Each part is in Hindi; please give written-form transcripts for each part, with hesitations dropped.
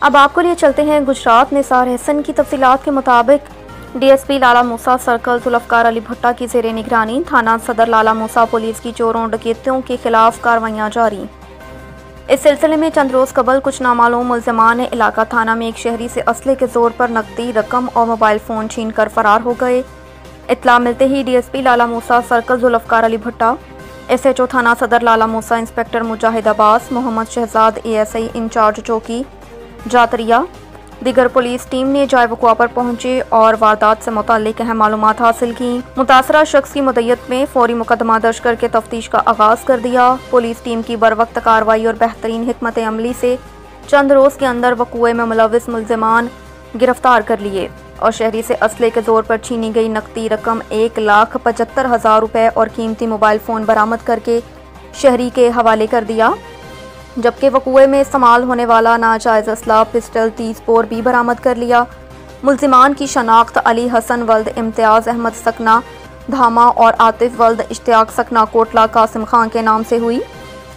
अब आपको लिए चलते हैं गुजरात निसार हसन की तफसीलात के मुताबिक डीएसपी लाला मूसा सर्कल जुल्फकार अली भट्टा की ज़ेरे निगरानी थाना सदर लाला मूसा पुलिस की चोरों डकैतियों के खिलाफ कार्रवाइयाँ जारी। इस सिलसिले में चंद रोज़ कबल कुछ नामालूम मुल्ज़िमान इलाका थाना में एक शहरी से असले के जोर पर नकदी रकम और मोबाइल फ़ोन छीन कर फरार हो गए। इत्तला मिलते ही डीएसपी लाला मूसा सर्कल जुल्फकार अली भट्टा, एसएचओ थाना सदर लाला मूसा इंस्पेक्टर मुजाहिद अब्बास, मोहम्मद शहजाद एएसआई इंचार्ज चौकी जातरिया, दीगर पुलिस टीम ने जाए वक़ुआ पर पहुंचे और वारदात से मुताल्लिक़ अहम मालूमात हासिल की। मुतासरा शख्स की मुद्दत में फौरी मुकदमा दर्ज करके तफ्तीश का आगाज़ कर दिया। पुलिस टीम की बरवक्त कार्रवाई और बेहतरीन हिकमत अमली से चंद रोज़ के अंदर वक़ुए में मुलव्विस मुल्ज़िमान गिरफ्तार कर लिए और शहरी से असले के जोर पर छीनी गई नकदी रकम 1,75,000 रुपये और कीमती मोबाइल फ़ोन बरामद करके शहरी के हवाले कर दिया, जबकि वक़ुए में इस्तेमाल होने वाला नाजायज़ असला पिस्टल 30 बोर भी बरामद कर लिया। मुल्ज़िमान की शनाख्त अली हसन वल्द इम्तियाज़ अहमद सकना धामा और आतिफ वल्द इश्तियाक सकना कोटला कासिम खान के नाम से हुई।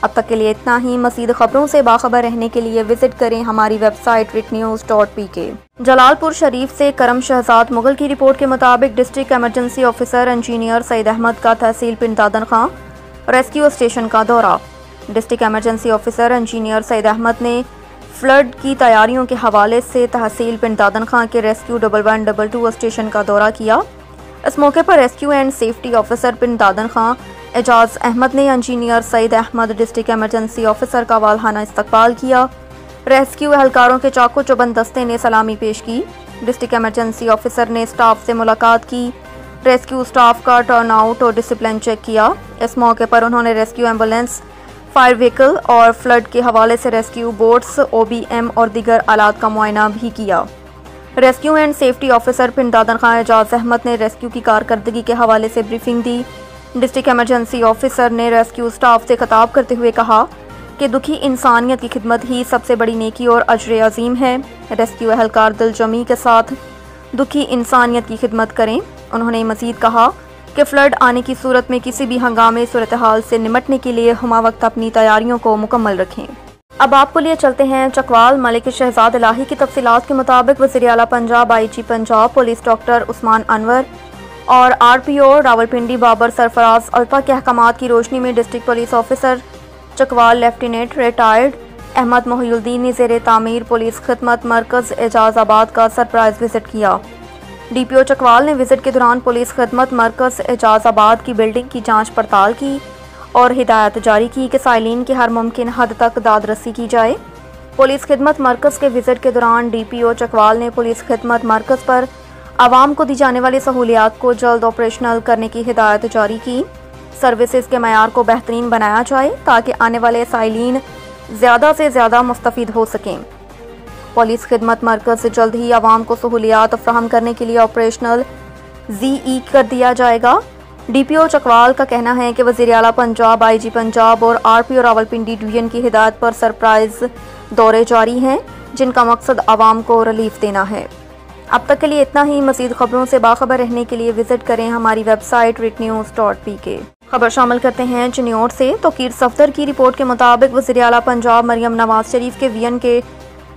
अब तक के लिए इतना ही। मज़ीद खबरों से बाखबर रहने के लिए विजिट करें हमारी वेबसाइट ritnews.pk। जलालपुर शरीफ से करम शहजाद मुगल की रिपोर्ट के मुताबिक district emergency officer engineer Saeed Ahmed का तहसील पिंड दादन खां रेस्क्यू स्टेशन का दौरा। District emergency officer engineer Saeed Ahmed ने फ्लड की तैयारियों के हवाले से तहसील पिंड दादन खां के रेस्क्यू 1112 स्टेशन का दौरा किया। इस मौके पर रेस्क्यू एंड सेफ्टी ऑफिसर पिंड दादन खां एजाज अहमद ने engineer Saeed Ahmed district emergency officer का वालहाना इस्तकबाल किया। रेस्क्यू एहलकारों के चाकू चौबंद दस्ते ने सलामी पेश की। डिस्ट्रिक्ट एमरजेंसी ऑफिसर ने स्टाफ से मुलाकात की। रेस्क्यू स्टाफ का टर्न आउट और डिसिप्लिन चेक किया। इस मौके पर उन्होंने रेस्क्यू एम्बुलेंस, फायर व्हीकल और फ्लड के हवाले से रेस्क्यू बोट्स, OBM और दीगर आलात का मुआयना भी किया। रेस्क्यू एंड सेफ्टी ऑफिसर पिंड दादन खां एजाज अहमद ने रेस्क्यू की कारकर्दगी के हवाले से ब्रीफिंग दी। डिस्ट्रिक्ट एमरजेंसी ऑफिसर ने रेस्क्यू स्टाफ से खिताब करते हुए कहा कि दुखी इंसानियत की खिदमत ही सबसे बड़ी नेकी और अजर अजीम है। रेस्क्यू एहलकार दिलजमी के साथ दुखी इंसानियत की खिदमत करें। उन्होंने मजीद कहा कि फ्लड आने की सूरत में किसी भी हंगामे सूरत हाल से निमटने के लिए हमा वक्त अपनी तैयारियों को मुकम्मल रखें। अब आपको लिए चलते हैं चकवाल मलिक शहजाद इलाही की तफसीलात के मुताबिक वज़ीर आला Punjab IG Punjab police doctor Usman Anwar और RPO रावलपिंडी बाबर सरफराज अल्फा के अहकामात की रोशनी में district police officer Chakwal lieutenant retired Ahmed Mohiuddin ने ज़ेरे तामीर पुलिस खिदमत मरकज़ एजाज़ाबाद का सरप्राइज विजिट किया। DPO चकवाल ने विजिट के दौरान पुलिस खिदमत मरकज़ एजाज़ाबाद की बिल्डिंग की जांच पड़ताल की और हिदायत जारी की कि साइलिन की हर मुमकिन हद तक दाद रसी की जाए। पुलिस खिदमत मरकज़ के विजिट के दौरान DPO चकवाल ने पुलिस खिदमत मरकज़ पर आवाम को दी जाने वाली सहूलियात को जल्द ऑपरेशनल करने की हिदायत जारी की। सर्विसेज के मयार को बेहतरीन बनाया जाए ताकि आने वाले साइलिन ज़्यादा से ज़्यादा मुस्तफ़ीद हो सकें। पुलिस खिदमत मरकज़ से जल्द ही आवाम को सहूलियात फराहम करने के लिए ऑपरेशनल ZE कर दिया जाएगा। DPO चकवाल का कहना है कि वज़ीर आला पंजाब IG पंजाब और RPO रावलपिंडी डिवीजन की हिदायत पर सरप्राइज दौरे जारी हैं जिनका मकसद आवाम को रिलीफ देना है। अब तक के लिए इतना ही। मज़ीद खबरों से बाखबर रहने के लिए विजिट करें हमारी वेबसाइट ritnews.pk। खबर शामिल करते हैं चिन्योट से। तोकीर सफदर की रिपोर्ट के मुताबिक वज़ीर आला पंजाब मरियम नवाज शरीफ के VN के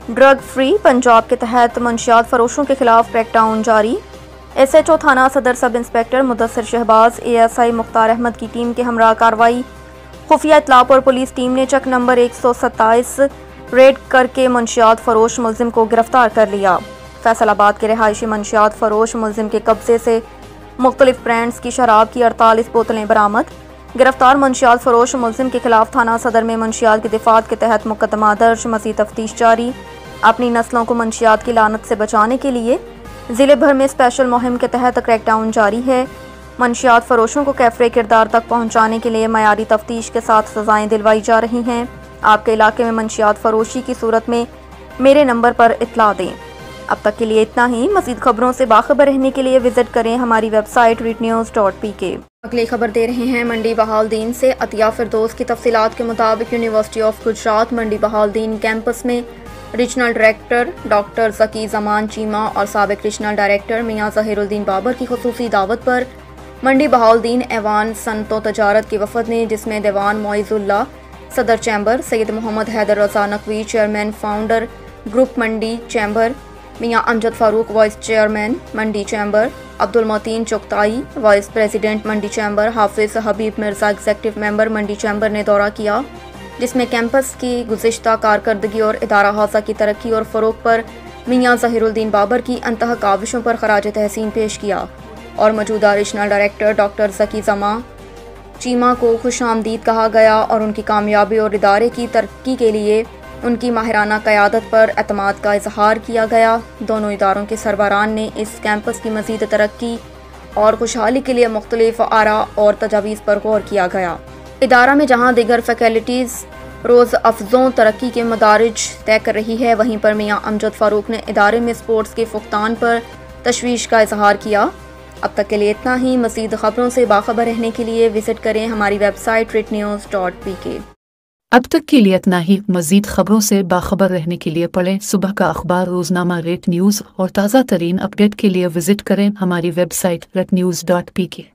ड्रग फ्री पंजाब के तहत मंशियात फरोशों के खिलाफ क्रैकडाउन जारी। SHO थाना सदर sub inspector Mudassir Shahbaz ASI Mukhtar Ahmad की टीम के हमरा कार्रवाई। खुफिया इत्तला पर पुलिस टीम ने चक नंबर 127 रेड करके मंशियात फरोश मुलजिम को गिरफ्तार कर लिया। फैसलाबाद के रहायशी मंशियात फरोश मुलजिम के कब्जे से मुख्तलिफ ब्रांड्स की शराब की 48 बोतलें बरामद। गिरफ्तार मंशियात फरोश मुलजिम के खिलाफ थाना सदर में मंशियात की दिफात के तहत मुकदमा दर्ज। मज़ीद तफ्तीश जारी। अपनी नस्लों को मंशियात की लानत से बचाने के लिए ज़िले भर में स्पेशल मुहिम के तहत क्रैकडाउन जारी है। मंशियात फरोशों को कैफरे किरदार तक पहुँचाने के लिए मयारी तफ्तीश के साथ सजाएँ दिलवाई जा रही हैं। आपके इलाके में मंशियात फरोशी की सूरत में मेरे नंबर पर इत्तला दें। अब तक के लिए इतना ही। मज़ीद खबरों से बाखबर रहने के लिए विजिट करें हमारी वेबसाइट ritnews.pk। अगली खबर दे रहे हैं मंडी बहाउद्दीन से। अतिया फिरदौस की तफसीलात के मुताबिक university of Gujarat Mandi Bahauddin campus में रीजनल डायरेक्टर डॉक्टर ज़की ज़मान चीमा और साबिक रीजनल डायरेक्टर मियाँ ज़हीरुद्दीन बाबर की खुसूसी दावत पर मंडी बहाउद्दीन ऐवान सनतो तजारत की वफद ने, जिसमें दीवान मोइज़ुल्लाह सदर chamber, Syed Mohammad Haider Raza Naqvi chairman founder group Mandi chamber, Mian Amjad Farooq vice chairman Mandi chamber, Abdul Moteen Chughtai vice president Mandi chamber, Hafiz Habib Mirza executive member Mandi chamber ने दौरा किया, जिसमें कैंपस की गुज़िश्ता कारकर्दगी और इदारा हौसा की तरक्की और फ़रोग़ पर मियां ज़हीरुद्दीन बाबर की अंतः काविशों पर खराज तहसीन पेश किया और मौजूदा regional director doctor Zaki Zama Cheema को खुशामदीद कहा गया और उनकी कामयाबी और इदारे की तरक्की के लिए उनकी माहिराना क़यादत पर एतमाद का इजहार किया गया। दोनों इदारों के सरबराहान ने इस कैंपस की मज़ीद तरक्की और खुशहाली के लिए मुख्तलिफ आरा और तजावीज़ पर गौर किया गया। इदारा में जहाँ दीगर फैकल्टीज़ रोज़ अफजों तरक्की के मदारिज तय कर रही है, वहीं पर मियां अमजद फ़ारूक ने इदारे में स्पोर्ट्स के फुकतान पर तशवीश का इजहार किया। अब तक के लिए इतना ही। मज़ीद ख़बरों से बाखबर रहने के लिए विज़िट करें हमारी वेबसाइट ritnews.pk। अब तक के लिए इतना ही। मज़ीद ख़बरों से बाखबर रहने के लिए पढ़ें सुबह का अखबार रोज़नामा रेट न्यूज़ और ताज़ा तरीन अपडेट के लिए विज़िट करें हमारी वेबसाइट ritnews.pk।